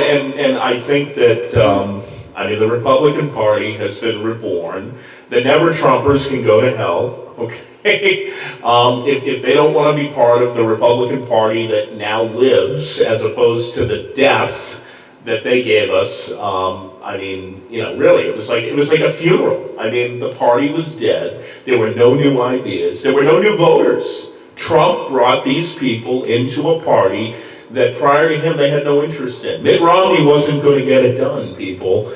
and I think that, the Republican Party has been reborn. The never-Trumpers can go to hell, okay? If they don't want to be part of the Republican Party that now lives, as opposed to the death that they gave us, really, it was like a funeral. The party was dead. There were no new ideas. There were no new voters. Trump brought these people into a party that prior to him they had no interest in. Mitt Romney wasn't going to get it done, people.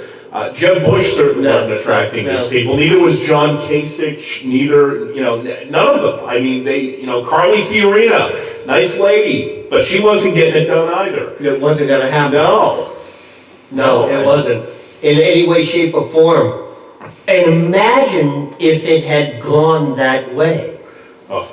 Jeb Bush certainly wasn't attracting these people. Neither was John Kasich. Neither, none of them. Carly Fiorina, nice lady, but she wasn't getting it done either. It wasn't going to happen. No, it wasn't in any way, shape, or form. And imagine if it had gone that way. Oh,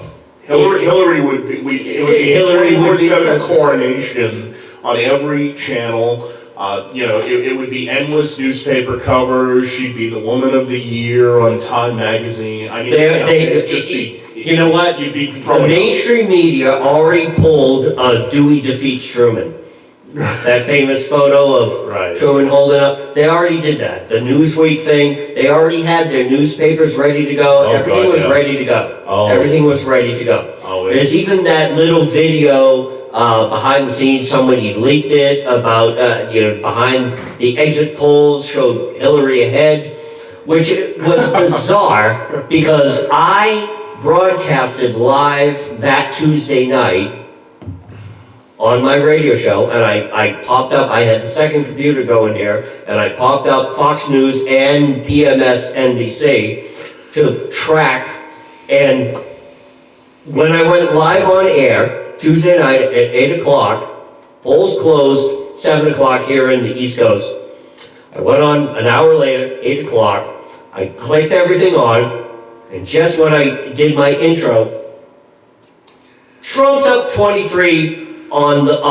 Hillary would be. It would be a 24/7 coronation on every channel. It would be endless newspaper covers. She'd be the Woman of the Year on Time magazine. It'd just be. You know what? You'd be the mainstream media already pulled Dewey defeats Truman. That famous photo of Truman holding up. They already did that. The Newsweek thing. They already had their newspapers ready to go. Everything was ready to go. Everything was ready to go. There's even that little video. Behind the scenes, somebody leaked it about, behind the exit polls showed Hillary ahead, which was bizarre because I broadcasted live that Tuesday night on my radio show, and I popped up, I had the second computer going here, and I popped up Fox News and PMS NBC to track, and when I went live on air, Tuesday night at 8 o'clock, polls closed, 7 o'clock here in the East Coast. I went on an hour later, 8 o'clock, I clicked everything on, and just when I did my intro, Trump's up 23 on the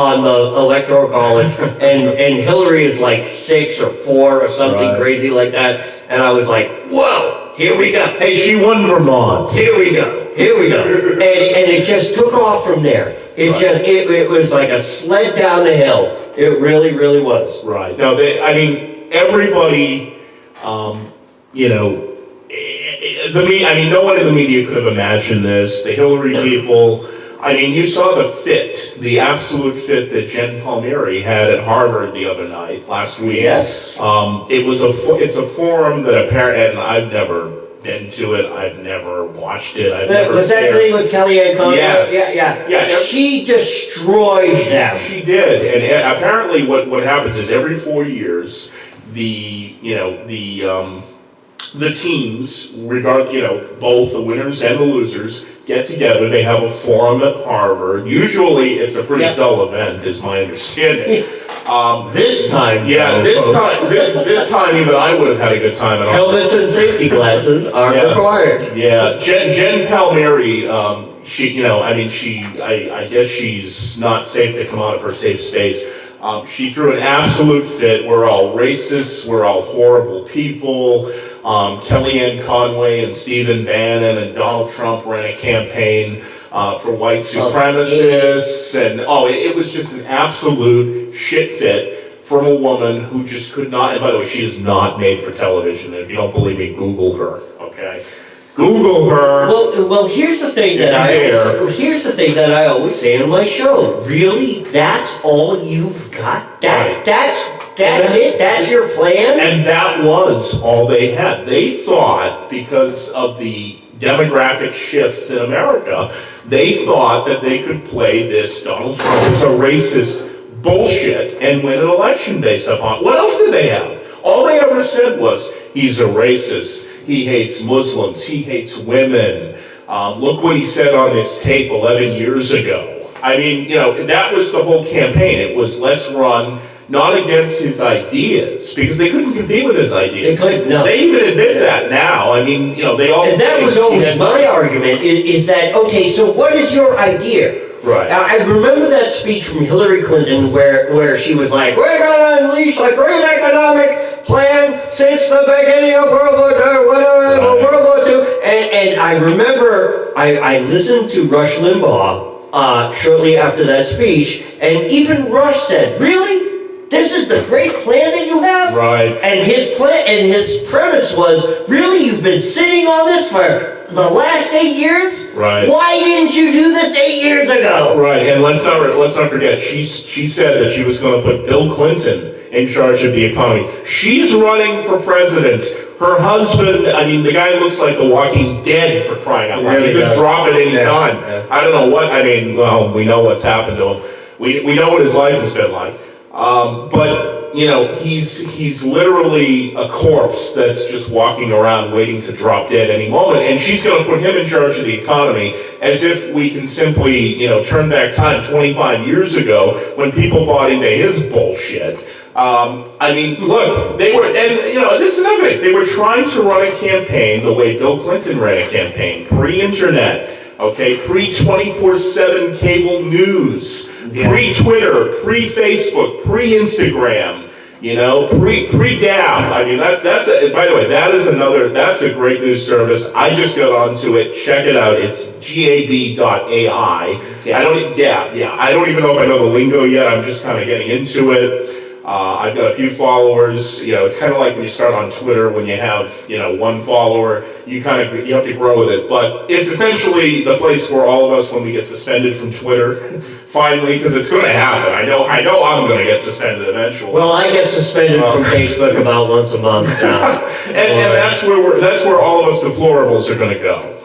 Electoral College, and Hillary is like 6 or 4 or something crazy like that, and I was like, whoa, here we go. Hey, she won Vermont. Here we go. And it just took off from there. It was like a sled down the hill. It really, really was. Right. No, everybody, no one in the media could have imagined this. The Hillary people, you saw the absolute fit that Jen Palmieri had at Harvard the other night, last week. Yes. It's a forum that apparently, and I've never been to it, I've never watched it, was that thing with Kellyanne Conway? Yes. Yeah. She destroyed them. She did, and apparently what happens is every 4 years, the teams, both the winners and the losers, get together. They have a forum at Harvard. Usually, it's a pretty dull event, is my understanding. This time, this time, even I would have had a good time at all. Helmets and safety glasses are required. Yeah, Jen Palmieri. I guess she's not safe to come out of her safe space. She threw an absolute fit. We're all racists. We're all horrible people. Kellyanne Conway and Stephen Bannon and Donald Trump ran a campaign for white supremacists, and it was just an absolute shit fit from a woman who just could not. And by the way, she is not made for television. If you don't believe me, Google her. Okay. Google her. Well, here's the thing that I always say on my show. Really, that's all you've got? That's it? That's your plan? And that was all they had. They thought, because of the demographic shifts in America, they thought that they could play this Donald Trump is a racist bullshit and win an election based upon. What else did they have? All they ever said was, he's a racist. He hates Muslims. He hates women. Look what he said on this tape 11 years ago. That was the whole campaign. It was, let's run not against his ideas, because they couldn't compete with his ideas. They couldn't, no. They even admit that now. They all. And that was always my argument, is that, okay, so what is your idea? Right. I remember that speech from Hillary Clinton where she was like, we're going to unleash a great economic plan since the beginning of World War II, World War II. And I remember I listened to Rush Limbaugh shortly after that speech, and even Rush said, really? This is the great plan that you have? Right. And his plan, and his premise was, really, you've been sitting on this for the last 8 years? Right. Why didn't you do this 8 years ago? Right, and let's not forget, she said that she was going to put Bill Clinton in charge of the economy. She's running for president. Her husband, I mean, the guy looks like the Walking Dead, for crying out loud. He could drop at any time. Yeah. I don't know what, I mean, well, we know what's happened to him. We know what his life has been like. But, you know, he's literally a corpse that's just walking around waiting to drop dead any moment. And she's going to put him in charge of the economy as if we can simply, you know, turn back time 25 years ago when people bought into his bullshit. I mean, look, they were, and you know, this is another thing. They were trying to run a campaign the way Bill Clinton ran a campaign, pre-internet, okay, pre-24/7 cable news, pre-Twitter, pre-Facebook, pre-Instagram, you know, pre-Gab. I mean, that's by the way, that's a great news service. I just got onto it. Check it out. It's gab.ai. I don't even know if I know the lingo yet. I'm just kind of getting into it. I've got a few followers. You know, it's kind of like when you start on Twitter, when you have, you know, one follower, you have to grow with it. But it's essentially the place where all of us, when we get suspended from Twitter, finally, because it's going to happen. I know I'm going to get suspended eventually. Well, I get suspended from Facebook about once a month now. and that's where all of us deplorables are going to go.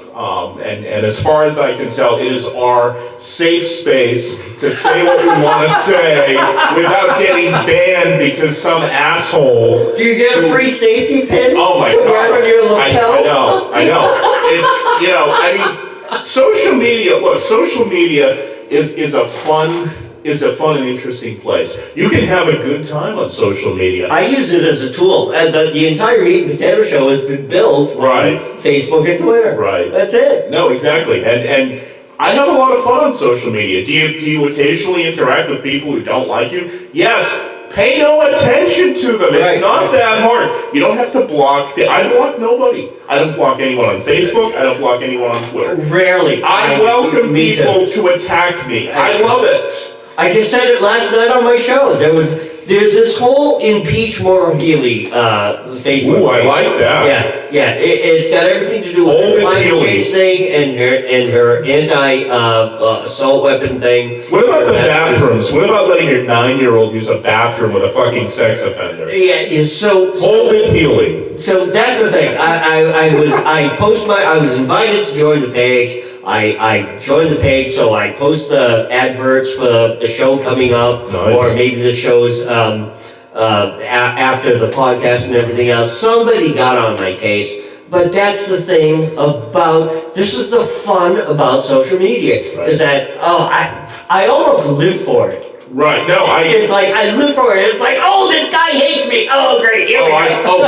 And as far as I can tell, it is our safe space to say what we want to say without getting banned because some asshole. Do you get a free safety pin? Oh my to God! wear on your lapel? I know. It's, you know, I mean, social media. Look, social media is a fun and interesting place. You can have a good time on social media. I use it as a tool, and the entire Meat and Potato Show has been built Right. on Facebook and Twitter. Right. That's it. No, exactly. And I have a lot of fun on social media. Do you occasionally interact with people who don't like you? Yes. Pay no attention to them. It's not that hard. You don't have to block. I block nobody. I don't block anyone on Facebook. I don't block anyone on Twitter. Rarely. I welcome people to attack me. I love it. I just said it last night on my show. There's this whole impeach Maura Healey Facebook. Ooh, I like that. Yeah. It's got everything to do with the climate change thing and her anti-assault weapon thing. What about the bathrooms? What about letting your 9-year-old use a bathroom with a fucking sex offender? Yeah. So Holden Healy. So that's the thing. I was invited to join the page. I joined the page, so I post the adverts for the show coming up, Nice. or maybe the shows after the podcast and everything else. Somebody got on my case, but that's the thing about, this is the fun about social media, is that, I almost live for it. Right. No, It's like, I live for it. It's like, oh, this guy hates me. Oh, great, here we go.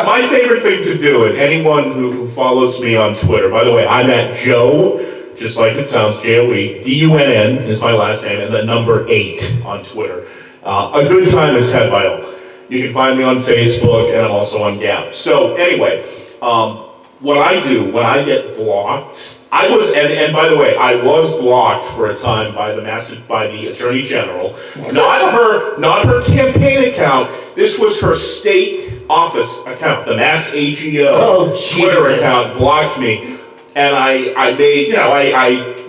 My favorite thing to do, and anyone who follows me on Twitter, by the way, I'm at Joe, just like it sounds, Joe, Dunn is my last name, and the number 8 on Twitter. A good time is had by all. You can find me on Facebook, and I'm also on Gab. So anyway, what I do when I get blocked, and by the way, I was blocked for a time by the Attorney General. Not her campaign account. This was her state office account. The Mass AGO Twitter account blocked me, and I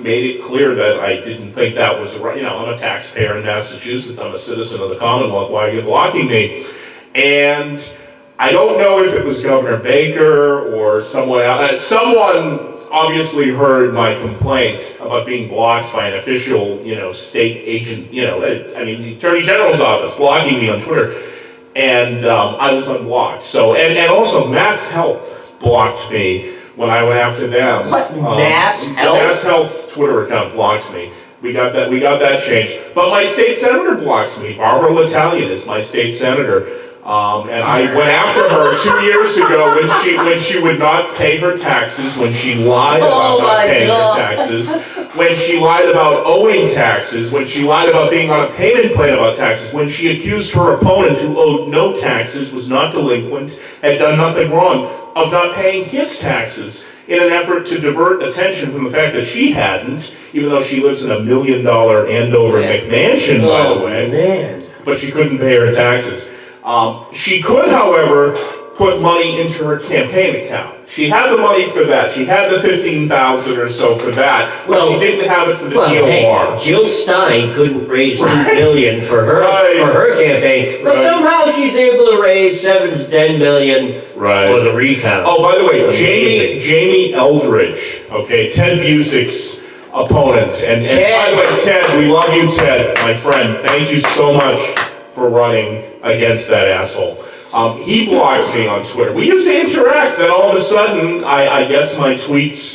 made it clear that I didn't think that was right. You know, I'm a taxpayer in Massachusetts. I'm a citizen of the Commonwealth. Why are you blocking me? And I don't know if it was Governor Baker or someone else. Someone obviously heard my complaint about being blocked by an official, you know, state agent, you know, the Attorney General's office blocking me on Twitter, and I was unblocked. So, and also Mass Health blocked me when I went after them. What? Mass Health? Mass Health Twitter account blocked me. We got that changed. But my state senator blocks me. Barbara L'Italian is my state senator. And I went after her 2 years ago when she would not pay her taxes, when she lied about not paying her taxes, when she lied about owing taxes, when she lied about being on a payment plan about taxes, when she accused her opponent who owed no taxes, was not delinquent, had done nothing wrong, of not paying his taxes in an effort to divert attention from the fact that she hadn't, even though she lives in a $1 million Andover McMansion, by the way. Man. but she couldn't pay her taxes. She could, however, put money into her campaign account. She had the money for that. She had the $15,000 or so for that, but she didn't have it for the DOR. Hey, Jill Stein couldn't raise $2 million for her campaign, but somehow she's able to raise $7 to $10 million for the recount. Oh, by the way, Jamie Eldridge, okay, Ted Busick's opponent, and by the way, Ted, we love you, Ted, my friend. Thank you so much for running against that asshole. He blocked me on Twitter. We used to interact, then all of a sudden, I guess my tweets,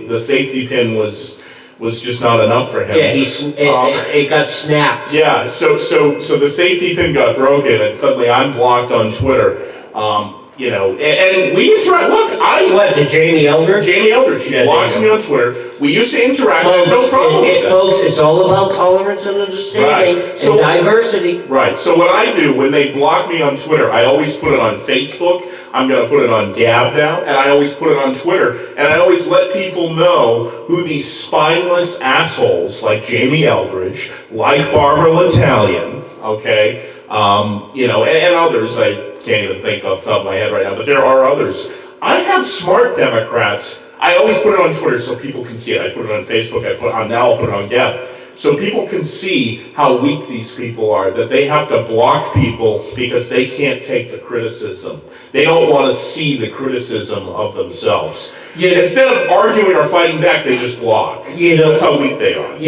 the safety pin was just not enough for him. Yeah, it got snapped. Yeah, so the safety pin got broken, and suddenly I'm blocked on Twitter. And we interact. Look, What, to Jamie Eldridge? Jamie Eldridge, he blocks me on Twitter. We used to interact, no problem with that. Folks, it's all about tolerance and understanding and diversity. Right, so what I do, when they block me on Twitter, I always put it on Facebook, I'm gonna put it on Gab now, and I always put it on Twitter, and I always let people know who these spineless assholes, like Jamie Eldridge, like Barbara L'Italian, okay, and others, I can't even think off the top of my head right now, but there are others. I have smart Democrats. I always put it on Twitter so people can see it. I put it on Facebook. Now I'll put it on Gab. So people can see how weak these people are, that they have to block people because they can't take the criticism. They don't want to see the criticism of themselves. Instead of arguing or fighting back, they just block. That's how weak they are.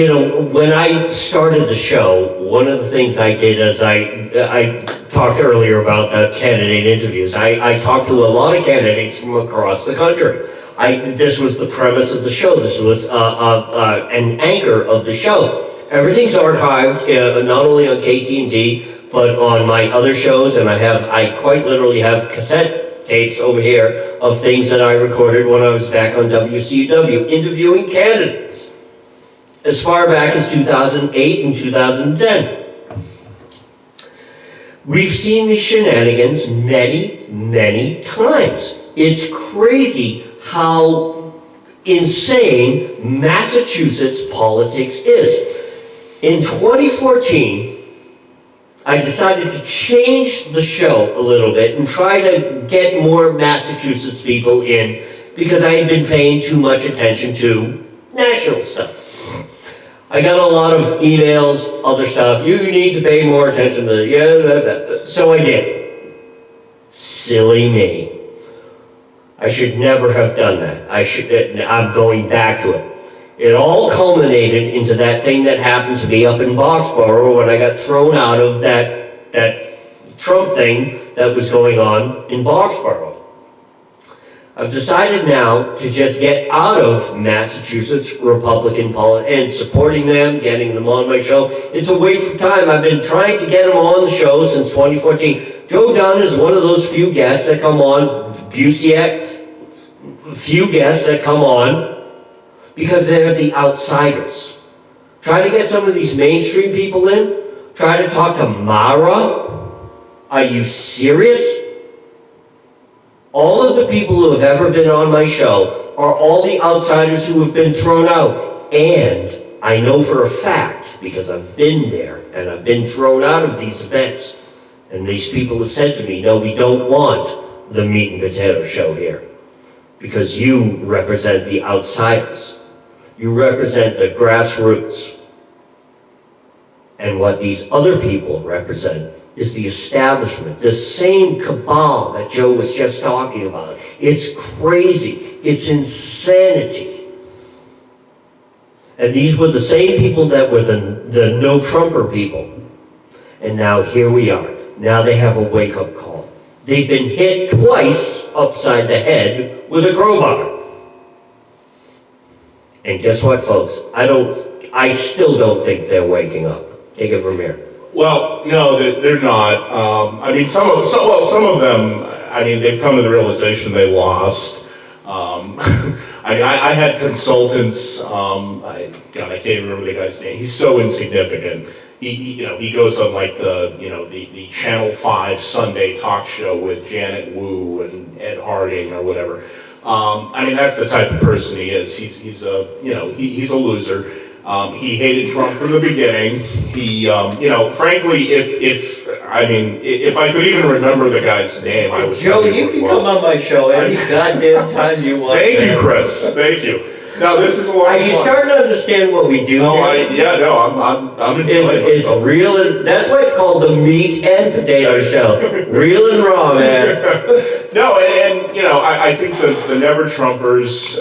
When I started the show, one of the things I did is I talked earlier about the candidate interviews. I talked to a lot of candidates from across the country. This was the premise of the show. This was an anchor of the show. Everything's archived, not only on KT&D, but on my other shows, and I quite literally have cassette tapes over here of things that I recorded when I was back on WCW, interviewing candidates, as far back as 2008 and 2010. We've seen these shenanigans many, many times. It's crazy how insane Massachusetts politics is. In 2014, I decided to change the show a little bit and try to get more Massachusetts people in because I had been paying too much attention to national stuff. I got a lot of emails, other stuff. You need to pay more attention to so I did. Silly me. I should never have done that. I'm going back to it. It all culminated into that thing that happened to me up in Boxborough when I got thrown out of that Trump thing that was going on in Boxborough. I've decided now to just get out of Massachusetts Republican politics and supporting them, getting them on my show. It's a waste of time. I've been trying to get them on the show since 2014. Joe Dunn is one of those few guests that come on, Busiek, few guests that come on because they're the outsiders. Try to get some of these mainstream people in. Try to talk to Mara. Are you serious? All of the people who have ever been on my show are all the outsiders who have been thrown out. And I know for a fact, because I've been there and I've been thrown out of these events, and these people have said to me, no, we don't want the meat and potato show here because you represent the outsiders. You represent the grassroots. And what these other people represent is the establishment, the same cabal that Joe was just talking about. It's crazy. It's insanity. And these were the same people that were the no-Trumper people. And now here we are. Now they have a wake-up call. They've been hit twice upside the head with a crowbar. And guess what, folks? I still don't think they're waking up. Take it from here. Well, no, they're not. I mean, some of them, I mean, they've come to the realization they lost. I mean, I had consultants, I can't even remember the guy's name. He's so insignificant. He goes on like the Channel 5 Sunday talk show with Janet Wu and Ed Harding or whatever. I mean, that's the type of person he is. He's a loser. He hated Trump from the beginning. He, frankly, if I could even remember the guy's name, I would. Joe, you can come on my show any goddamn time you want. Thank you, Chris. Thank you. Now this is a lot of fun. Are you starting to understand what we do here? I'm enjoying It's myself. real, and that's why it's called the meat and potato show. Real and raw, man. No, I think the Never Trumpers.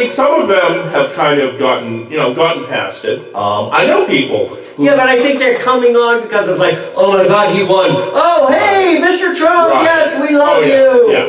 Some of them have kind of gotten past it. I know people. Yeah, but I think they're coming on because it's like, oh my God, he won. Oh, hey, Mr. Trump, Right. yes, we love you. you. Yeah,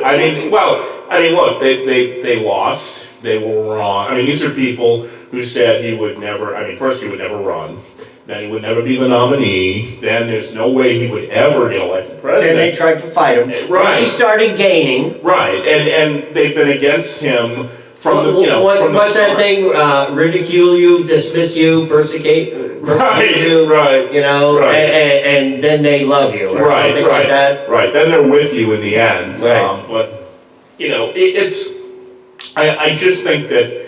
look, they lost. They were wrong. These are people who said he would never. First he would never run. Then he would never be the nominee. Then there's no way he would ever get elected president. Then they tried to fight him. Right. Once he started gaining. Right, and they've been against him from the What's that thing? Ridicule you, dismiss you, persecute you. Right. Right. And then they love you, or something like that. Right. Then they're with you in the end. Right. But it's. I just think that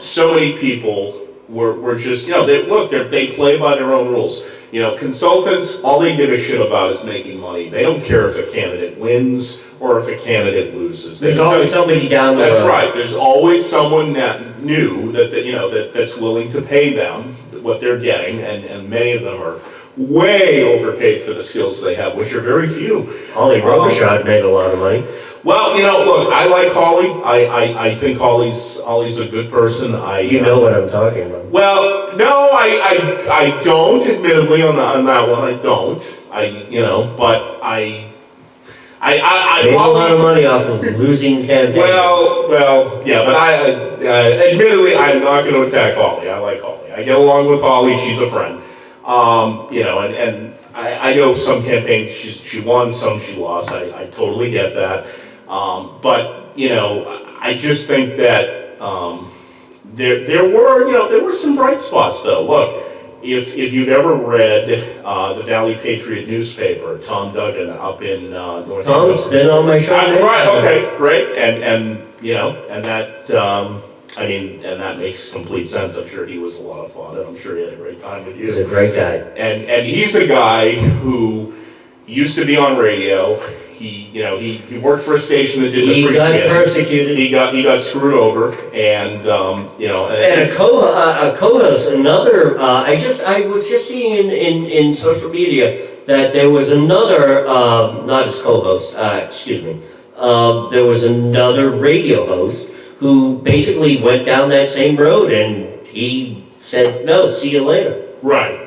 so many people were just they play by their own rules. Consultants, all they give a shit about is making money. They don't care if a candidate wins or if a candidate loses. There's always somebody down the road. That's right. There's always someone that new that's willing to pay them what they're getting, and many of them are way overpaid for the skills they have, which are very few. Holly Robichaud made a lot of money. Well, look, I like Holly. I think Holly's a good person. You know what I'm talking about. Well, no, I don't. Admittedly, on that one, I don't. But I made a lot of money off of losing campaigns. Well, yeah, but admittedly, I'm not going to attack Holly. I like Holly. I get along with Holly. She's a friend. And I know some campaigns she won, some she lost. I totally get that. But I just think that there were some bright spots though. Look, if you've ever read the Valley Patriot newspaper, Tom Duggan up in North. Tom's been on my show. Right. Okay. Great. And that. And that makes complete sense. I'm sure he was a lot of fun, and I'm sure he had a great time with you. He's a great guy. And he's a guy who used to be on radio. He worked for a station that didn't appreciate it. He got persecuted. He got screwed over, and And a co-host, another. I was just seeing in social media that there was another, not his co-host. Excuse me. There was another radio host who basically went down that same road, and he said, "No, see you later." Right.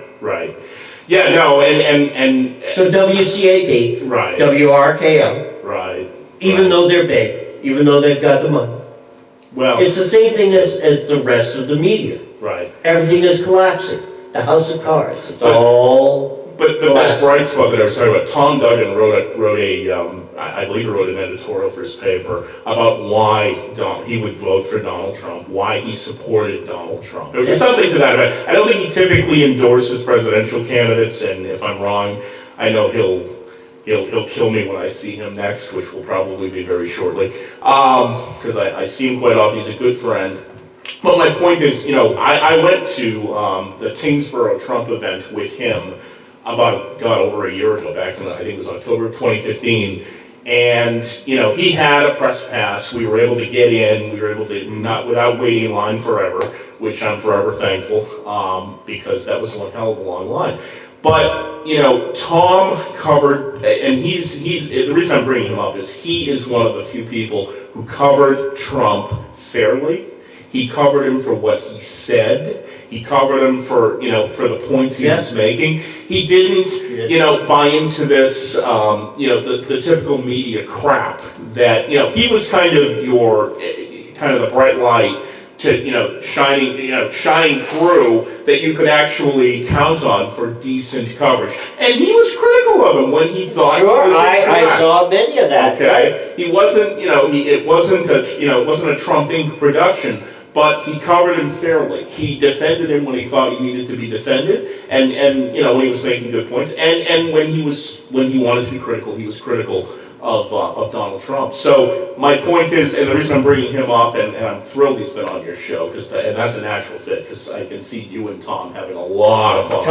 Yeah, no, and so WCAP, right, WRKO, right. Even though they're big, even though they've got the money, well, it's the same thing as the rest of the media. Right. Everything is collapsing. The house of cards. It's all. But that bright spot that I was talking about, Tom Duggan wrote I believe he wrote an editorial for his paper about why he would vote for Donald Trump, why he supported Donald Trump. It was something to that effect. I don't think he typically endorses presidential candidates, and if I'm wrong, I know he'll kill me when I see him next, which will probably be very shortly, because I see him quite often. He's a good friend. But my point is, I went to the Tingsboro Trump event with him about, over a year ago, back in, I think it was October of 2015, and, he had a press pass. We were able to get in. We were able to, not without waiting in line forever, which I'm forever thankful, because that was one hell of a long line. But, Tom covered, and he's the reason I'm bringing him up is he is one of the few people who covered Trump fairly. He covered him for what he said. He covered him for the points he was making. He didn't, buy into this, the typical media crap that, he was kind of the bright light to, shining through that you could actually count on for decent coverage. And he was critical of him when he thought. Sure, I saw many of that. Okay, right? He wasn't, it wasn't a Trump Inc. production. But he covered him fairly. He defended him when he thought he needed to be defended, and when he was making good points, and when he wanted to be critical, he was critical of Donald Trump. So my point is, and the reason I'm bringing him up, and I'm thrilled he's been on your show, and that's a natural fit, because I can see you and Tom having a lot of fun.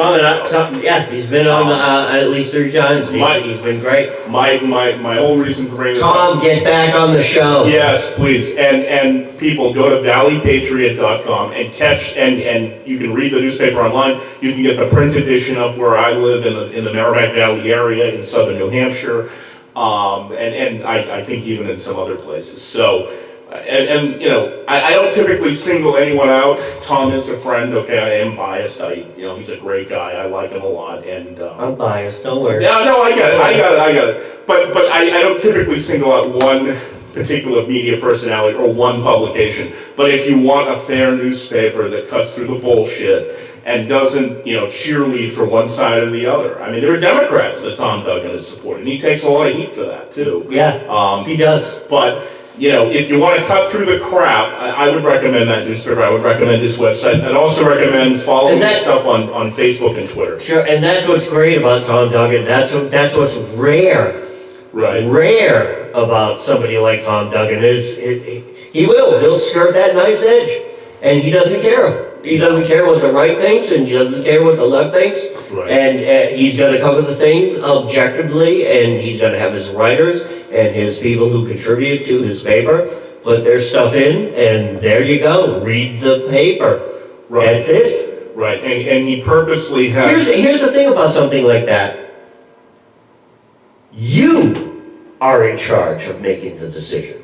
Tom, yeah, he's been on at least 3 times. He's been great. My whole reason for bringing this up. Tom, get back on the show. Yes, please. And people, go to valleypatriot.com and catch, and you can read the newspaper online. You can get the print edition up where I live in the Merrimack Valley area in southern New Hampshire. And I think even in some other places. So, and you know, I don't typically single anyone out. Tom is a friend. Okay, I am biased. He's a great guy. I like him a lot. And I'm biased. Don't worry. No, I got it. But I don't typically single out one particular media personality or one publication. But if you want a fair newspaper that cuts through the bullshit and doesn't, cheerlead for one side or the other. I mean, there are Democrats that Tom Duggan is supporting. He takes a lot of heat for that, too. Yeah, he does. But, if you want to cut through the crap, I would recommend that newspaper. I would recommend his website. I'd also recommend following his stuff on Facebook and Twitter. Sure, and that's what's great about Tom Duggan. That's what's rare. Right. Rare about somebody like Tom Duggan is he'll skirt that nice edge, and he doesn't care. He doesn't care what the right thinks, and he doesn't care what the left thinks. Right. And he's going to cover the thing objectively, and he's going to have his writers and his people who contribute to his paper put their stuff in, and there you go. Read the paper. Right. That's it. Right, and he purposely has... Here's the thing about something like that. You are in charge of making the decision.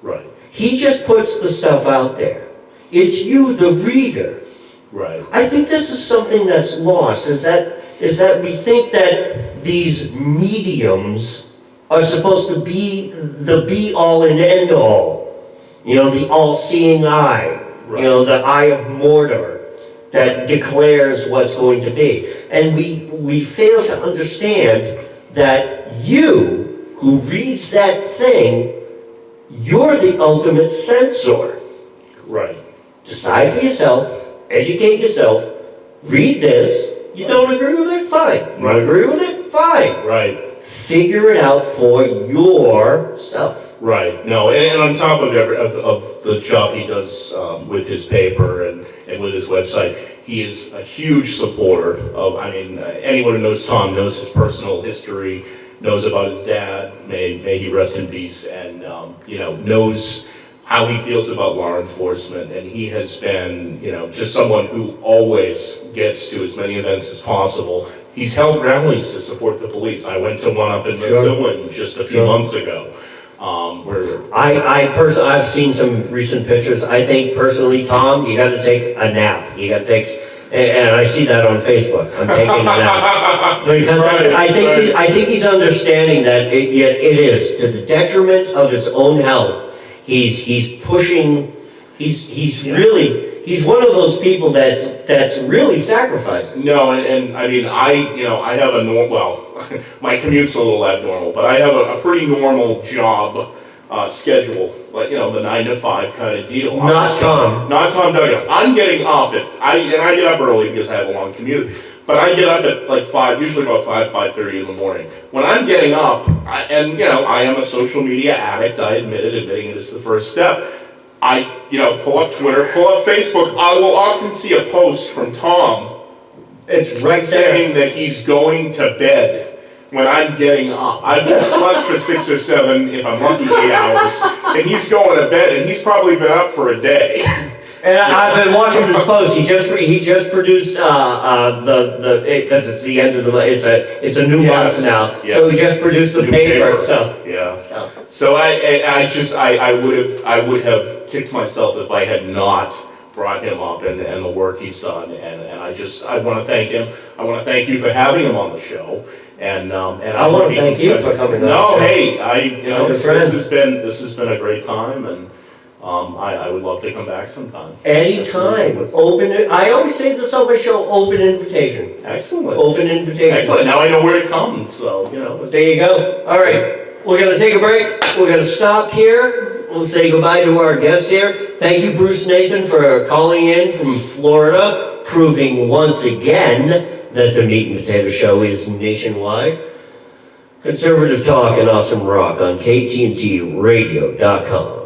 Right. He just puts the stuff out there. It's you, the reader. Right. I think this is something that's lost, is that we think that these mediums are supposed to be the be-all and end-all. The all-seeing eye. Right. The eye of Mordor that declares what's going to be. And we fail to understand that you, who reads that thing, you're the ultimate censor. Right. Decide for yourself, educate yourself, read this. You don't agree with it? Fine. You Right. agree with it? Fine. Right. Figure it out for yourself. Right. No, and on top of the job he does with his paper and with his website, he is a huge supporter of, anyone who knows Tom knows his personal history, knows about his dad, may he rest in peace, and, knows how he feels about law enforcement. And he has been, just someone who always gets to as many events as possible. He's held rallies to support the police. I went to one up in Methuen just a few months ago. I've seen some recent pictures. I think personally, Tom, you got to take a nap. You got to take, and I see that on Facebook. I'm taking a nap because I think he's understanding that it is to the detriment of his own health. He's pushing. He's one of those people that's really sacrificing. No, and I have my commute's a little abnormal, but I have a pretty normal job schedule, like the 9 to 5 kind of deal. Not Tom Duggan. I'm getting up I get up early because I have a long commute, but I get up at like 5, usually about 5:30 in the morning. When I'm getting up, I am a social media addict. I admitting it is the first step. I, pull up Twitter, pull up Facebook. I will often see a post from Tom. It's right saying that he's going to bed when I'm getting up. I've just slept for 6 or 7, if I'm lucky, 8 hours, and he's going to bed, and he's probably been up for a day. And I've been watching his post. He just produced because it's the end of the month. It's a new month now. Yes. So he just produced the paper. So yeah. So I would have kicked myself if I had not brought him up and the work he's done. And I want to thank him. I want to thank you for having him on the show. And I want to thank you for coming on. No, hey, this has been a great time, and I would love to come back sometime. Anytime. Open it. I always say this on my show, open invitation. Excellent. Open invitation. Excellent. Now I know where to come, so, There you go. All right. We're going to take a break. We're going to stop here. We'll say goodbye to our guest here. Thank you, Bruce Nathan, for calling in from Florida, proving once again that the Meat and Potato Show is nationwide. Conservative talk and awesome rock on KTNTradio.com.